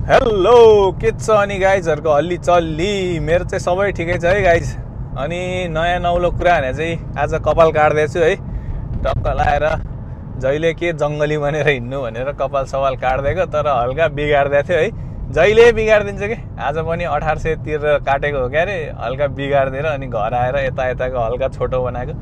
Hello के छ अनि गाइजहरुको हल्ली चल्ली मेरो चाहिँ सबै ठिकै छ है गाइज। अनि नयाँ नौलो कुरा भने चाहिँ आज कपाल काट्दैछु है। टक्क लाएर जहिले के जंगली बनेर हिँड्नु भनेर कपाल सवाल काट्दैको, तर हल्का बिगार्दै थियो है। जहिले बिगार्दिन्छ के, आज पनि 1800 तिर काटेको हो क्यारे, हल्का बिगार्दिएर अनि घर आएर यताको हल्का छोटो बनाएको।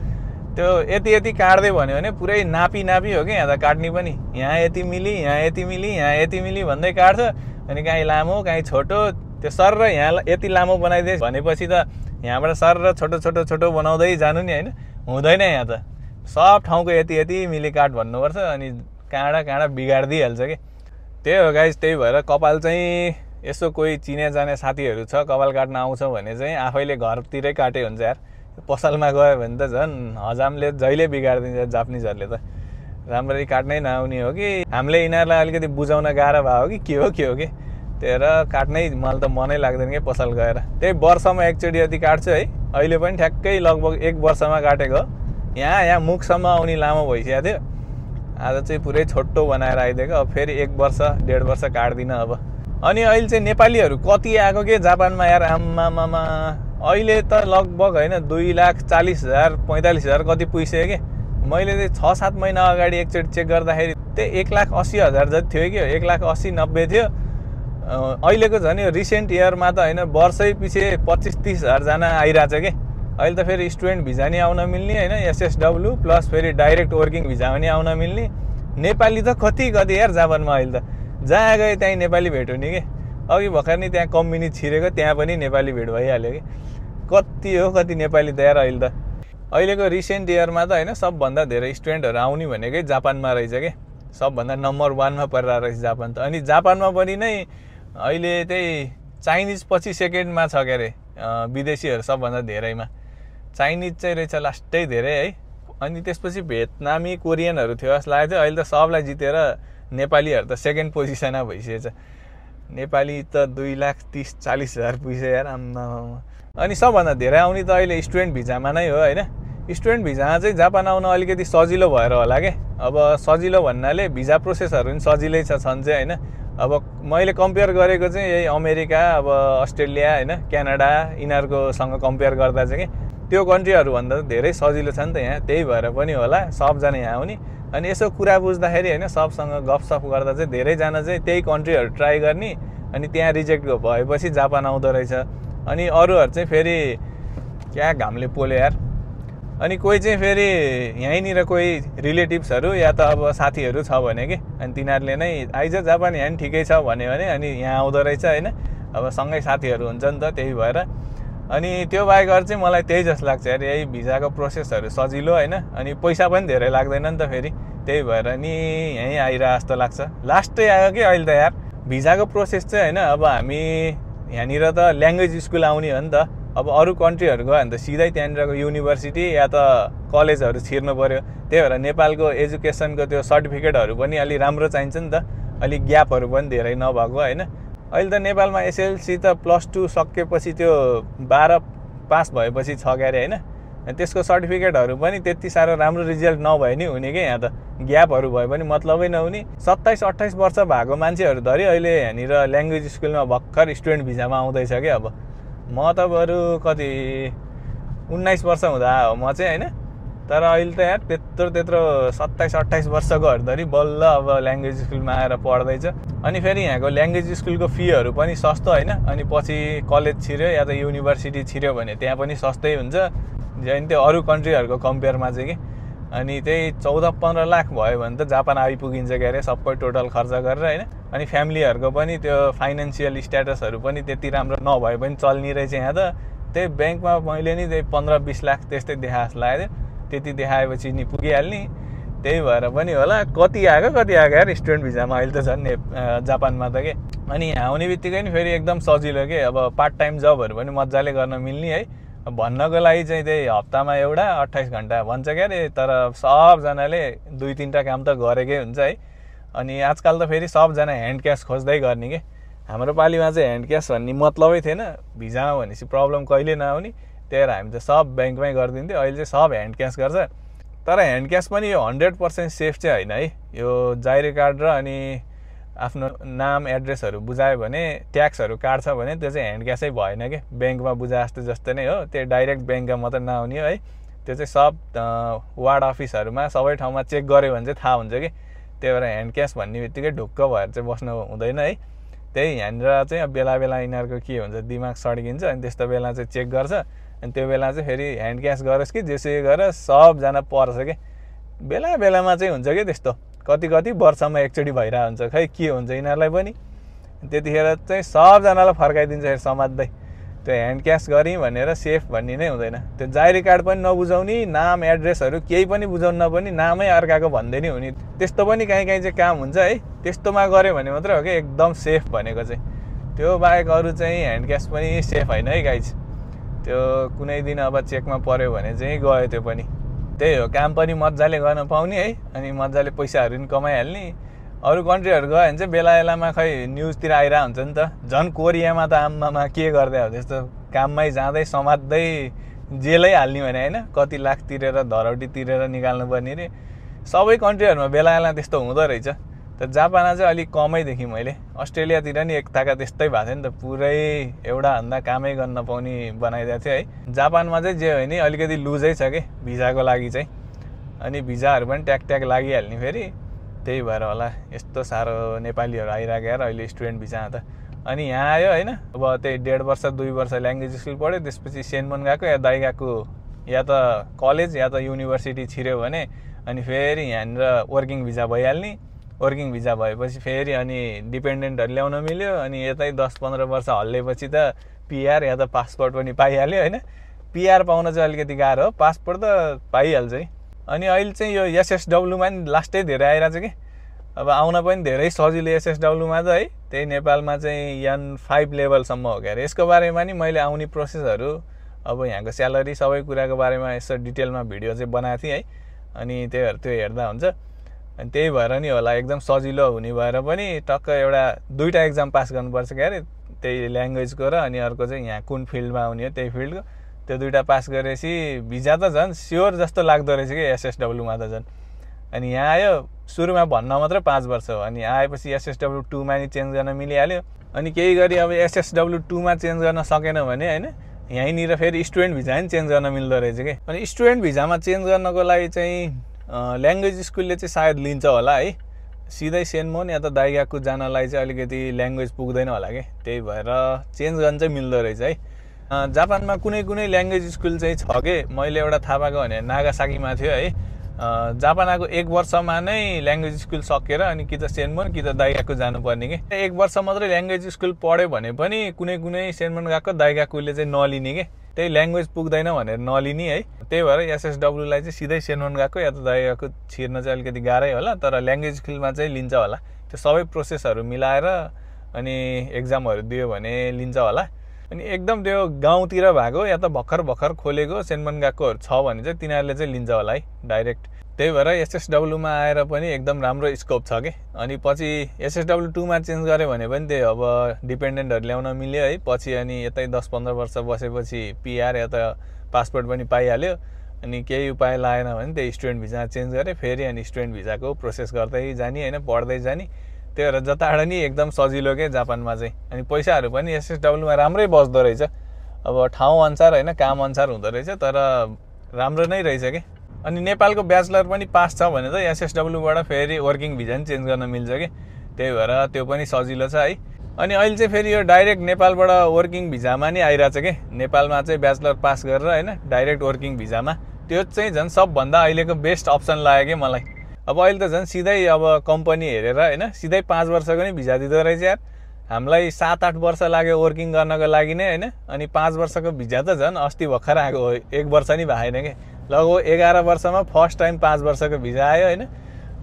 त्यो यति काट्दै भन्यो भने पुरै नापी हो कि यहाँ त काट्ने पनि, यहाँ यति मिली यहाँ यति मिली यहाँ यति मिली भन्दै काट्छ। अनि कहीँ लामो कहीँ छोटो, त्यो सर र यहाँ यति लामो बनाइदिए भनेपछि त यहाँबाट सर र छोटो बनाउँदै जानु नि, होइन? हुँदैन। यहाँ त सब ठाउँको यति मिली काट भन्नुपर्छ, अनि काँडा बिगाडिदिइहाल्छ कि। त्यही हो गाइस। त्यही भएर कपाल चाहिँ यसो कोही चिने जाने साथीहरू छ कपाल काट्न आउँछ भने चाहिँ आफैले घरतिरै काटे हुन्छ यार। पसलमा गयो भने त झन् हजामले जहिले बिगाडिदिन्छ जापानिजहरूले त। राम्ररी काट्नै नआउने हो कि हामीले यिनीहरूलाई अलिकति बुझाउन गाह्रो भयो कि के हो कि त्यही काट्नै मलाई त मनै लाग्दैन कि पसल गएर। त्यही वर्षमा एकचोटि यति काट्छु है। अहिले पनि ठ्याक्कै लगभग 1 वर्षमा काटेको। यहाँ मुखसम्म आउने लामो भइसकेको थियो, आज चाहिँ पुरै छोटो बनाएर आइदिएको। अब फेरि 1 वर्ष 1.5 वर्ष काट्दिनँ अब। अनि अहिले चाहिँ नेपालीहरू कति आएको के जापानमा यार, आम्मामा। अहिले त लगभग होइन 2,40,000 45,000 कति पुगिसक्यो कि। मैले चाहिँ 6-7 महिना अगाडि एकचोटि चेक गर्दाखेरि त्यही 1,80,000 जति थियो कि, 1,80,90 थियो। अहिलेको झन् यो रिसेन्ट इयरमा त होइन वर्षै पछि 25-30,000 जना आइरहेछ कि। अहिले त फेरि स्टुडेन्ट भिजा नि आउन मिल्ने होइन, SSW प्लस फेरि डाइरेक्ट वर्किङ भिजा पनि आउन मिल्ने। नेपाली त कति यार जापानमा। अहिले त जहाँ गए त्यहीँ नेपाली भेट हुने कि। अघि भर्खर नि त्यहाँ कम्युनी छिरेको, त्यहाँ पनि नेपाली भेट भइहाल्यो कि। कति नेपाली त यार अहिले त। अहिलेको रिसेन्ट इयरमा त होइन सबभन्दा धेरै स्टुडेन्टहरू आउने भनेकै जापानमा रहेछ कि। सबभन्दा नम्बर 1 मा परिरहेको रहेछ जापान त। अनि जापानमा पनि नै अहिले त्यही चाइनिज पछि सेकेन्डमा छ के अरे, विदेशीहरू सबभन्दा धेरैमा। चाइनिज चाहिँ रहेछ लास्टै धेरै है। अनि त्यसपछि भियतनामी कोरियनहरू थियो जस्तो लागेको थियो। अहिले त सबलाई जितेर नेपालीहरू त सेकेन्ड पोजिसनमा भइसकेछ। नेपाली त 2,30,40,000 पुगिसक्यो यार, आम्मा। अनि सबभन्दा धेरै आउने त अहिले स्टुडेन्ट भिजामा नै हो होइन। स्टुडेन्ट भिजामा चाहिँ जापान आउन अलिकति सजिलो भएर होला के। अब सजिलो भन्नाले भिजा प्रोसेसहरू पनि सजिलै छन् चाहिँ होइन। अब मैले कम्पेयर गरेको चाहिँ यही अमेरिका, अब अस्ट्रेलिया होइन, क्यानाडा यिनीहरूकोसँग कम्पेयर गर्दा चाहिँ कि त्यो कन्ट्रीहरूभन्दा धेरै सजिलो छ नि त यहाँ। त्यही भएर पनि होला सबजना यहाँ आउने। अनि यसो कुरा बुझ्दाखेरि होइन सबसँग गफसफ गर्दा चाहिँ धेरैजना चाहिँ त्यही कन्ट्रीहरू ट्राई गर्ने, अनि त्यहाँ रिजेक्ट भएपछि जापान आउँदो रहेछ। अनि अरूहरू चाहिँ फेरि क्या घामले पोल्यो यार। अनि कोही चाहिँ फेरि यहीँनिर कोही रिलेटिभ्सहरू या त अब साथीहरू छ भने कि, अनि तिनीहरूले नै आइज जापान यहाँ ठिकै छ भन्यो भने अनि यहाँ आउँदो रहेछ होइन। अब सँगै साथीहरू हुन्छ नि त, त्यही भएर। अनि त्यो बाहेक अरू चाहिँ मलाई त्यही जस्तो लाग्छ यार, यही भिजाको प्रोसेसहरू सजिलो होइन, अनि पैसा पनि धेरै लाग्दैन नि त फेरि। त्यही भएर नि यहीँ आइरह जस्तो लाग्छ। लास्टै आयो कि अहिले त यार भिजाको प्रोसेस चाहिँ होइन। अब हामी यहाँनिर त ल्याङ्ग्वेज स्कुल आउने हो नि त। अब अरू कन्ट्रीहरू गयो भने त सिधै त्यहाँनिरको युनिभर्सिटी या त कलेजहरू छिर्नु पऱ्यो। त्यही भएर नेपालको एजुकेसनको त्यो सर्टिफिकेटहरू पनि अलि राम्रो चाहिन्छ नि त, अलिक ग्यापहरू पनि धेरै नभएको होइन। अहिले त नेपालमा SLC त +2 सकेपछि त्यो 12 पास भएपछि छ क्यारे होइन। त्यसको सर्टिफिकेटहरू पनि त्यति साह्रो राम्रो रिजल्ट नभए नि हुने कि, यहाँ त ग्यापहरू भए पनि मतलबै नहुने। 27-28 वर्ष भएको मान्छेहरू धरि अहिले यहाँनिर ल्याङ्ग्वेज स्कुलमा भर्खर स्टुडेन्ट भिजामा आउँदैछ कि। अब म त बरु कति 19 वर्ष हुँदा हो म चाहिँ होइन। तर अहिले त यार त्यत्रो 27-28 वर्षकोहरू धरि बल्ल अब ल्याङ्ग्वेज स्कुलमा आएर पढ्दैछ। अनि फेरि यहाँको ल्याङ्ग्वेज स्कुलको फीहरू पनि सस्तो होइन। अनि पछि कलेज छिर्यो या त युनिभर्सिटी छिर्यो भने त्यहाँ पनि सस्तै हुन्छ अनि त्यो अरू कन्ट्रीहरूको कम्पेयरमा चाहिँ कि। अनि त्यही 14-15 लाख भयो भने त जापान आइपुगिन्छ के अरे सबै टोटल खर्च गरेर होइन। अनि फ्यामिलीहरूको पनि त्यो फाइनेन्सियल स्ट्याटसहरू पनि त्यति राम्रो नभए पनि चल्ने रहेछ यहाँ त। त्यही ब्याङ्कमा मैले नि त्यही 15-20 लाख त्यस्तै देखा जस्तो लाग्यो। त्यति देखाएपछि नि पुगिहाल्ने। त्यही भएर पनि होला कति आएको यार स्टुडेन्ट भिजामा अहिले त झन् जापानमा त के। अनि यहाँ आउने बित्तिकै नि फेरि एकदम सजिलो के। अब पार्ट टाइम जबहरू पनि मजाले गर्न मिल्ने है। भन्नको लागि चाहिँ त्यही हप्तामा एउटा 28 घन्टा भन्छ क्या अरे, तर सबजनाले 2-3टा काम त गरेकै हुन्छ है। अनि आजकल त फेरि सबजना ह्यान्ड क्यास खोज्दै गर्ने के। हाम्रो पालिमा चाहिँ ह्यान्ड क्यास भन्ने मतलबै थिएन, भिजामा भनेपछि प्रब्लम कहिले नआउने। त्यही भएर हामी त सब ब्याङ्कमै गरिदिन्थ्यो। अहिले चाहिँ सब ह्यान्ड क्यास गर्छ। तर ह्यान्ड क्यास पनि यो 100% सेफ चाहिँ होइन है। यो जाइरो कार्ड र अनि आफ्नो नाम एड्रेसहरू बुझायो भने ट्याक्सहरू काट्छ भने त्यो चाहिँ ह्यान्ड क्यासै भएन कि ब्याङ्कमा बुझा जस्तो नै हो त्यो डाइरेक्ट ब्याङ्कमा मात्रै नआउने हो है त्यो चाहिँ सब वार्ड अफिसहरूमा सबै ठाउँमा चेक गर्यो भने चाहिँ थाहा हुन्छ कि त्यही भएर ह्यान्ड क्यास भन्ने बित्तिकै ढुक्क भएर चाहिँ बस्नु हुँदैन है त्यही यहाँनिर चाहिँ बेला बेला यिनीहरूको के हुन्छ दिमाग सड्किन्छ अनि त्यस्तो बेला चाहिँ चेक गर्छ अनि त्यो बेला चाहिँ फेरि ह्यान्ड क्यास गरोस् कि जेसुकै गरेर सबजना पर्छ कि बेला बेलामा चाहिँ हुन्छ कि त्यस्तो कति कति वर्षमा एकचोटि भइरहेको हुन्छ खै के हुन्छ यिनीहरूलाई पनि त्यतिखेर चाहिँ सबजनालाई फर्काइदिन्छ फेरि समात्दै त्यो ह्यान्ड क्यास गऱ्यौँ भनेर सेफ भन्ने नै हुँदैन त्यो जारी कार्ड पनि नबुझाउने नाम एड्रेसहरू केही पनि बुझाउन पनि नामै अर्काको भन्दै नै हुने त्यस्तो पनि काहीँ चाहिँ काम हुन्छ है त्यस्तोमा गऱ्यो भने मात्रै हो कि एकदम सेफ भनेको चाहिँ त्यो बाहेक अरू चाहिँ ह्यान्ड क्यास पनि सेफ होइन है गाइज त्यो कुनै दिन अब चेकमा पर्यो भने चाहिँ गयो त्यो पनि त्यही हो काम पनि मजाले गर्न पाउने है अनि मजाले पैसाहरू पनि कमाइहाल्ने अरू कन्ट्रीहरू गयो भने चाहिँ बेला बेलामा खै न्युजतिर आइरहेको हुन्छ नि त झन् कोरियामा त आम्मामा के गर्दै हो त्यस्तो काममै जाँदै समात्दै जेलै हाल्ने भने होइन कति लाख तिरेर धरौटी तिरेर निकाल्नु पर्ने रे सबै कन्ट्रीहरूमा बेला बेला त्यस्तो हुँदो रहेछ त जापानमा चाहिँ अलिक कमै देखेँ मैले अस्ट्रेलियातिर नि एकताका त्यस्तै भएको थियो नि त पुरै एउटाभन्दा कामै गर्न नपाउने बनाइदिएको थियो है जापानमा चाहिँ जे हो नि अलिकति लुजै छ कि भिजाको लागि चाहिँ अनि भिजाहरू पनि ट्याक लागिहाल्ने फेरि त्यही भएर होला यस्तो साह्रो नेपालीहरू आइरहेको यार अहिले स्टुडेन्ट भिजामा त अनि यहाँ आयो होइन अब त्यही 1.5 वर्ष 2 वर्ष ल्याङ्ग्वेज स्कुल पढ्यो त्यसपछि सेनमन गएको या दाइ गएको या त कलेज या त युनिभर्सिटी छिर्यो भने अनि फेरि यहाँनिर वर्किङ भिजा भइहाल्ने वर्किङ भिजा भएपछि फेरि अनि डिपेन्डेन्टहरू ल्याउन मिल्यो अनि यतै 10-15 वर्ष हल्लेपछि त पिआर या त पासपोर्ट पनि पाइहाल्यो होइन पिआर पाउन चाहिँ अलिकति गाह्रो हो पासपोर्ट त पाइहाल्छ है अनि अहिले चाहिँ यो एसएसडब्लुमा नि लास्टै धेरै आइरहेको छ कि अब आउन पनि धेरै सजिलो एसएसडब्लुमा त है त्यही नेपालमा चाहिँ N5 लेभलसम्म हो क्या यसको बारेमा नि मैले आउने प्रोसेसहरू अब यहाँको स्यालेरी सबै कुराको बारेमा यसो डिटेलमा भिडियो चाहिँ बनाएको थिएँ है अनि त्यही भएर त्यो हेर्दा हुन्छ अनि त्यही भएर नि होला एकदम सजिलो हुने भएर पनि टक्क एउटा 2टा एक्जाम पास गर्नुपर्छ क्या अरे त्यही ल्याङ्ग्वेजको र अनि अर्को चाहिँ यहाँ कुन फिल्डमा आउने हो त्यही फिल्डको त्यो 2टा पास गरेपछि भिजा त झन् स्योर जस्तो लाग्दो रहेछ कि एसएसडब्लुमा त झन् अनि यहाँ आयो सुरुमा भन्न मात्र 5 वर्ष हो अनि आएपछि एसएसडब्लु2मा नि चेन्ज गर्न मिलिहाल्यो अनि केही गरी अब एसएसडब्लु2मा चेन्ज गर्न सकेन भने होइन यहीँनिर फेरि स्टुडेन्ट भिजा नि चेन्ज गर्न मिल्दो रहेछ कि अनि स्टुडेन्ट भिजामा चेन्ज गर्नको लागि चाहिँ ल्याङ्ग्वेज स्कुलले चाहिँ सायद लिन्छ होला है सिधै सेनमोन या त दाइगाकु जानलाई चाहिँ अलिकति ल्याङ्ग्वेज पुग्दैन होला कि त्यही भएर चेन्ज गर्न चाहिँ मिल्दो रहेछ है जापानमा कुनै ल्याङ्ग्वेज स्कुल चाहिँ छ कि मैले एउटा थाहा पाएको भने नागासाकीमा थियो है जापानको 1 वर्षमा नै ल्याङ्ग्वेज स्कुल सकेर अनि कि त सेनमोन कि त दाइगाकु जानुपर्ने कि 1 वर्ष मात्रै ल्याङ्ग्वेज स्कुल पढ्यो भने पनि कुनै सेनमोन गएको दाइगाकुले चाहिँ नलिने कि त्यही ल्याङ्ग्वेज पुग्दैन भनेर नलिने है त्यही भएर एसएसडब्लुलाई चाहिँ सिधै सेनमोन गएको या त दाइगाकु छिर्न चाहिँ अलिकति गाह्रै होला तर ल्याङ्ग्वेज स्कुलमा चाहिँ लिन्छ होला त्यो सबै प्रोसेसहरू मिलाएर अनि एक्जामहरू दियो भने लिन्छ होला अनि एकदम त्यो गाउँतिर भएको या त भर्खर खोलेको सेनमन गएकोहरू छ भने चाहिँ तिनीहरूले चाहिँ लिन्छ होला है डाइरेक्ट त्यही भएर एसएसडब्लुमा आएर पनि एकदम राम्रो स्कोप छ कि अनि पछि एसएसडब्लु2मा चेन्ज गर्यो भने पनि त्यही अब डिपेन्डेन्टहरू ल्याउन मिल्यो है पछि अनि यतै 10-15 वर्ष बसेपछि पिआर या त पासपोर्ट पनि पाइहाल्यो अनि केही उपाय लागेन भने त्यही स्टुडेन्ट भिजा चेन्ज गरे फेरि अनि स्टुडेन्ट भिजाको प्रोसेस गर्दै जाने होइन पढ्दै जाने त्यही भएर जताबाट नि एकदम सजिलो के जापानमा चाहिँ अनि पैसाहरू पनि एसएसडब्लुमा राम्रै बस्दो रहेछ अब ठाउँ अनुसार होइन काम अनुसार हुँदो रहेछ तर राम्रो नै रहेछ कि अनि नेपालको ब्याचलर पनि पास छ भने त एसएसडब्लुबाट फेरि वर्किङ भिजा नि चेन्ज गर्न मिल्छ कि त्यही भएर त्यो पनि सजिलो छ है अनि अहिले चाहिँ फेरि यो डाइरेक्ट नेपालबाट वर्किङ भिजामा नि आइरहेछ कि नेपालमा चाहिँ ब्याचलर पास गरेर होइन डाइरेक्ट वर्किङ भिजामा त्यो चाहिँ झन् सबभन्दा अहिलेको बेस्ट अप्सन लाग्यो कि मलाई अब अहिले त झन् सिधै अब कम्पनी हेरेर होइन सिधै 5 वर्षको नि भिजा दिँदो रहेछ यार हामीलाई 7-8 वर्ष लाग्यो वर्किङ गर्नको लागि नै होइन अनि 5 वर्षको भिजा त झन् अस्ति भर्खर आएको हो 1 वर्ष नि भएन कि लगभग 11 वर्षमा फर्स्ट टाइम 5 वर्षको भिजा आयो होइन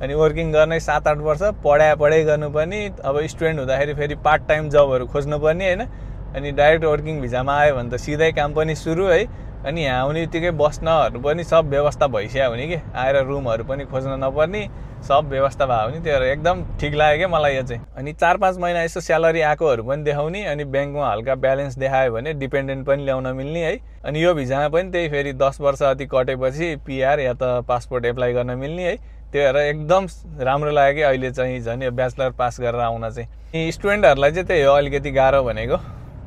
अनि वर्किङ गर्नै 7-8 वर्ष पढाइ गर्नुपर्ने अब स्टुडेन्ट हुँदाखेरि फेरि पार्ट टाइम जबहरू खोज्नुपर्ने होइन अनि डाइरेक्ट वर्किङ भिजामा आयो भने त सिधै काम पनि सुरु है अनि यहाँ आउने बित्तिकै बस्नहरू पनि सब व्यवस्था भइसक्यो हुने कि आएर रुमहरू पनि खोज्न नपर्ने सब व्यवस्था भयो भने त्यो एकदम ठिक लाग्यो क्या मलाई यो चाहिँ अनि 4-5 महिना यसो स्यालेरी आएकोहरू पनि देखाउने अनि ब्याङ्कमा हल्का ब्यालेन्स देखायो भने डिपेन्डेन्ट पनि ल्याउन मिल्ने है अनि यो भिजामा पनि त्यही फेरि 10 वर्ष अति कटेपछि पिआर या त पासपोर्ट एप्लाई गर्न मिल्ने है त्यो भएर एकदम राम्रो लाग्यो कि अहिले चाहिँ झन् यो ब्याचलर पास गरेर आउन चाहिँ। स्टुडेन्टहरूलाई चाहिँ त्यही हो अलिकति गाह्रो भनेको,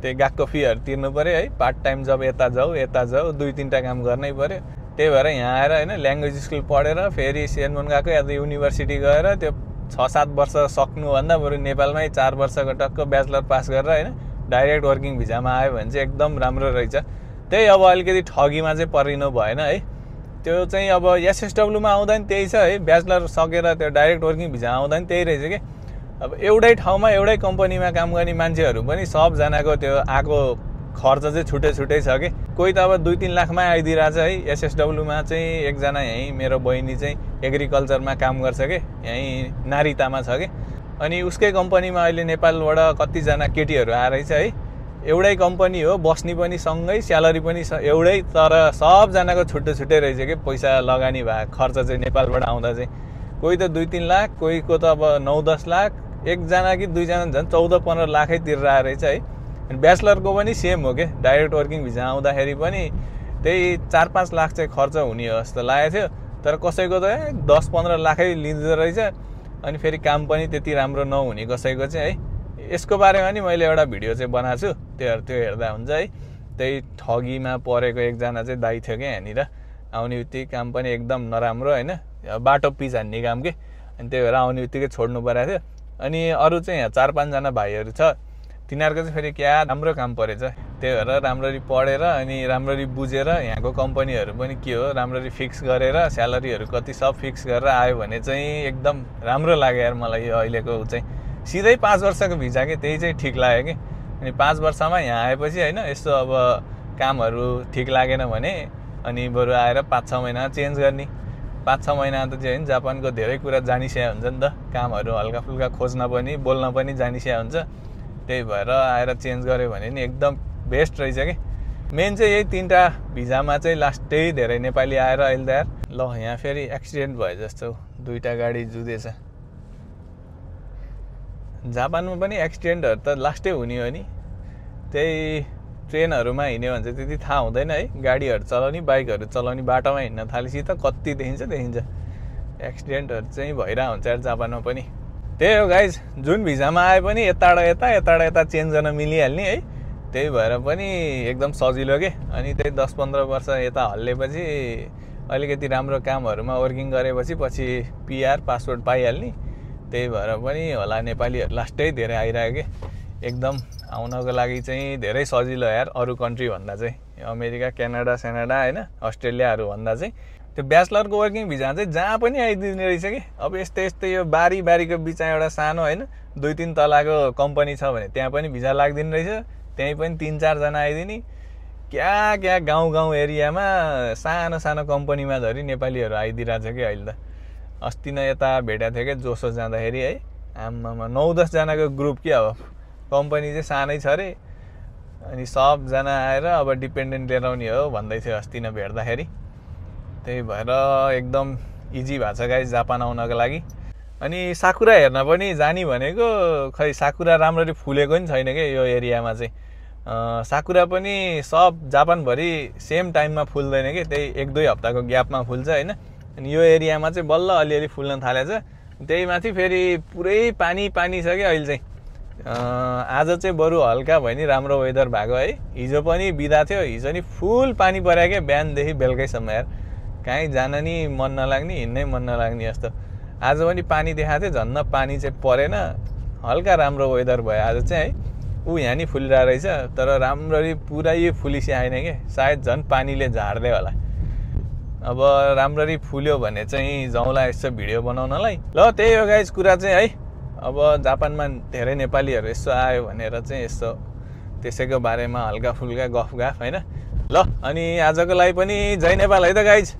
त्यही गएको फीहरू तिर्नु पऱ्यो है, पार्ट टाइम जब यता जाऊ 2-3टा काम गर्नै पऱ्यो। त्यही भएर यहाँ आएर होइन ल्याङ्ग्वेज स्कुल पढेर फेरि सेनमोन गएको या त युनिभर्सिटी गएर त्यो 6-7 वर्ष सक्नुभन्दा बरु नेपालमै 4 वर्षको टक्क ब्याचलर पास गरेर होइन डाइरेक्ट वर्किङ भिजामा आयो भने चाहिँ एकदम राम्रो रहेछ। त्यही अब अलिकति ठगीमा चाहिँ परिनु भएन है। त्यो चाहिँ अब एसएसडब्ल्यूमा आउँदा नि त्यही छ है, ब्याचलर सकेर त्यो डाइरेक्ट वर्किङ भिजा आउँदा नि त्यही रहेछ कि अब एउटै ठाउँमा एउटै कम्पनीमा काम गर्ने मान्छेहरू पनि सबजनाको त्यो आएको खर्च चाहिँ छुट्टै छ कि। कोही त अब 2-3 लाखमा आइदिरहेछ है। एसएसडब्ल्यूमा चाहिँ एकजना यहीँ मेरो बहिनी चाहिँ एग्रिकल्चरमा काम गर्छ कि, यहीँ नारितामा छ कि, अनि उसकै कम्पनीमा अहिले नेपालबाट कतिजना केटीहरू आएछ है। एउटै कम्पनी हो, बस्ने पनि सँगै, स्यालेरी पनि एउटै, तर सबजनाको छुट्टै रहेछ कि पैसा लगानी भएको खर्च चाहिँ नेपालबाट आउँदा चाहिँ। कोही त 2-3 लाख, कोहीको त अब 9-10 लाख, एकजना कि दुईजना झन् 14-15 लाखै तिरेर रहेछ है। अनि ब्याचलरको पनि सेम हो कि, डाइरेक्ट वर्किङ भिजा आउँदाखेरि पनि त्यही 4-5 लाख चाहिँ खर्च हुने हो जस्तो लागेको थियो। तर कसैको त 10-15 लाखै लिँदो रहेछ। अनि फेरि काम पनि त्यति राम्रो नहुने कसैको चाहिँ है। यसको बारेमा नि मैले एउटा भिडियो चाहिँ बनाएको छु, त्यो हेर्दा हुन्छ है। त्यही ठगीमा परेको एकजना चाहिँ दाइ थियो कि यहाँनिर, आउने बित्तिकै काम पनि एकदम नराम्रो होइन, बाटो पिच हान्ने काम के, अनि त्यही भएर आउने बित्तिकै छोड्नु परेको थियो। अनि अरू चाहिँ यहाँ 4-5जना भाइहरू छ, तिनीहरूको चाहिँ फेरि क्या राम्रो काम परेछ। त्यही भएर राम्ररी पढेर अनि राम्ररी बुझेर यहाँको कम्पनीहरू पनि के हो राम्ररी फिक्स गरेर स्यालेरीहरू कति सब फिक्स गरेर आयो भने चाहिँ एकदम राम्रो लाग्यो यार मलाई। यो अहिलेको चाहिँ सिधै 5 वर्षको भिजा कि, त्यही चाहिँ ठिक लाग्यो कि। अनि 5 वर्षमा यहाँ आएपछि होइन यस्तो अब कामहरू ठिक लागेन भने अनि बरु आएर 5-6 महिना चेन्ज गर्ने। 5-6 महिना त चाहिँ जापानको धेरै कुरा जानिस्या हुन्छ नि त, कामहरू हल्का फुल्का खोज्न पनि बोल्न पनि जानिस्या हुन्छ। त्यही भएर आएर चेन्ज गऱ्यो भने नि एकदम बेस्ट रहेछ कि। मेन चाहिँ यही 3टा भिजामा चाहिँ लास्टै धेरै नेपाली आएर अहिले त यार। ल यहाँ फेरि एक्सिडेन्ट भयो जस्तो 2टा गाडी जुधेछ। जापानमा पनि एक्सिडेन्टहरू त लास्टै हुने हो नि। त्यही ट्रेनहरूमा हिँड्यो भने चाहिँ त्यति थाहा हुँदैन है, गाडीहरू चलाउने बाइकहरू चलाउने बाटोमा हिँड्न थालेपछि त कति देखिन्छ। एक्सिडेन्टहरू चाहिँ भइरहेको हुन्छ यार जापानमा पनि। त्यही हो गाइज, जुन भिजामा आए पनि यताबाट यता चेन्ज गर्न मिलिहाल्ने है। त्यही भएर पनि एकदम सजिलो के। अनि त्यही 10-15 वर्ष यता हल्लेपछि अलिकति राम्रो कामहरूमा वर्किङ गरेपछि पछि पिआर पासपोर्ट पाइहाल्ने। त्यही भएर पनि होला नेपालीहरू लास्टै धेरै आइरहेको के। एकदम आउनको लागि चाहिँ धेरै सजिलो यार अरू कन्ट्री भन्दा चाहिँ। अमेरिका, क्यानाडा होइन, अस्ट्रेलियाहरू भन्दा चाहिँ त्यो ब्याचलरको वर्किङ भिजा चाहिँ जहाँ पनि आइदिने रहेछ कि। अब यस्तै यो बारीको बिचमा एउटा सानो होइन 2-3 तलाको कम्पनी छ भने त्यहाँ पनि भिजा लाग्दिने रहेछ। त्यहीँ पनि 3-4 जना आइदिने। क्या गाउँ एरियामा सानो कम्पनीमा धरि नेपालीहरू आइदिरहेछ कि अहिले त। अस्ति नै यता भेटेको थियो कि जोसो जाँदाखेरि है, आमामा 9-10 जनाको ग्रुप कि। अब कम्पनी चाहिँ सानै छ अरे, अनि सबजना आएर अब डिपेन्डेन्ट लिएर आउने हो भन्दै थियो अस्ति नै भेट्दाखेरि। त्यही भएर एकदम इजी भएको छ गाइस जापान आउनको लागि। अनि साकुरा हेर्न पनि जाने भनेको खै साकुरा राम्ररी फुलेको नि छैन कि यो एरियामा चाहिँ। साकुरा पनि सब जापानभरि सेम टाइममा फुल्दैन कि, त्यही 1-2 हप्ताको ग्यापमा फुल्छ होइन। अनि यो एरियामा चाहिँ बल्ल अलिअलि फुल्न थालेछ। त्यही माथि फेरि पुरै पानी छ कि अहिले चाहिँ। आज चाहिँ बरु हल्का भयो नि राम्रो वेदर भएको है। हिजो पनि बिदा थियो, हिजो नि फुल पानी पर्यो क्या बिहानदेखि बेलुकैसम्म यार। कहीँ जान नि मन नलाग्ने, हिँड्नै मन नलाग्ने जस्तो। आज पनि पानी देखाएको थियो, झन्न पानी चाहिँ परेन, हल्का राम्रो वेदर भयो आज चाहिँ है। यहाँ नि फुलिरहेको रहेछ, तर राम्ररी पुरै फुलिसी आएन कि, सायद झन् पानीले झार्दै होला। अब राम्ररी फुल्यो भने चाहिँ जाउँला यसो भिडियो बनाउनलाई। ल त्यही हो गाइस कुरा चाहिँ है। अब जापानमा धेरै नेपालीहरू यसो आयो भनेर चाहिँ यसो त्यसैको बारेमा हल्का फुल्का गफ होइन। ल अनि आजको लागि पनि जय नेपाल है त गाइज।